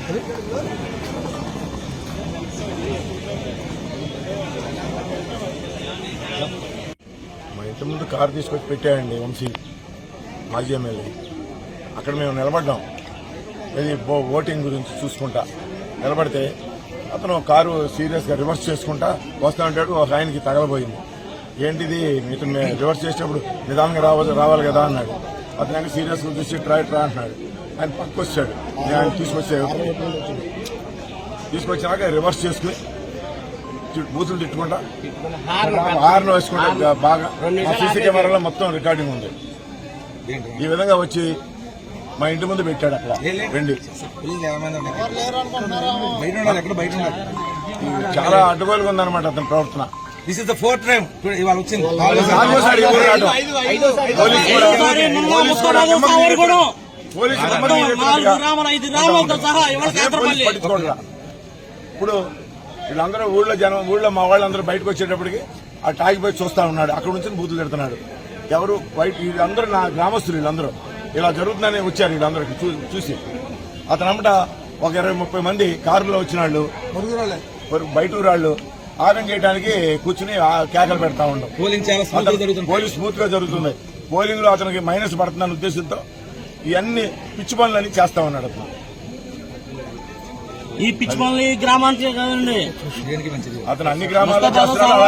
మా ఇంటి ముందు కారు తీసుకొచ్చి పెట్టాయండి వంశీ మాజీ ఎమ్మెల్యే. అక్కడ మేము నిలబడ్డాం, ఇది ఓటింగ్ గురించి చూసుకుంటా నిలబడితే అతను కారు సీరియస్గా రివర్స్ చేసుకుంటా వస్తూ ఉంటాడు. ఒక ఆయనకి తగలబోయింది. ఏంటిది ఇతను రివర్స్ చేసేటప్పుడు నిదానంగా రావాలి కదా అన్నాడు. అతను సీరియస్గా చూసి ట్రా అంటున్నాడు. ఆయన పక్కకు వచ్చాడు. నేను ఆయన తీసుకొచ్చినాక రివర్స్ చేసుకుని బూతులు తిట్టుకుంటా హార్న్ వేసుకుంటా బాగా. సీసీ కెమెరాలో మొత్తం రికార్డింగ్ ఉంది. ఈ విధంగా వచ్చి మా ఇంటి ముందు పెట్టాడు. అక్కడ రండి, చాలా అడ్డుగోలుగా ఉందన్నమాట అతని ప్రవర్తన. This is the fourth time ఇవాళ వచ్చింది. ఇప్పుడు వీళ్ళందరూ ఊళ్ళో మా వాళ్ళందరూ బయటకు వచ్చేటప్పటికి ఆ టాగి పోయి చూస్తా ఉన్నాడు. అక్కడ నుంచి బూతులు తిడుతున్నాడు. ఎవరు బయట వీళ్ళందరూ నా గ్రామస్తులు, వీళ్ళందరూ ఇలా జరుగుతుందని వచ్చారు. వీళ్ళందరికీ చూసి అతను అమ్మట ఒక 20-30 మంది కారులో వచ్చిన వాళ్ళు బయట ఊరాళ్ళు ఆగం చేయడానికి కూర్చుని కేకలు పెడతా ఉండవు. పోలింగ్ స్మూత్ గా జరుగుతుంది. పోలింగ్ లో అతనికి మైనస్ పడుతుందన్న ఉద్దేశంతో ఇవన్నీ పిచ్చి పనులని చేస్తా ఉన్నాడు అతను. ఈ పిచ్చి పనులు ఈ గ్రామానికి కదండి, అతను అన్ని గ్రామాల్లో చేస్తున్నాడు.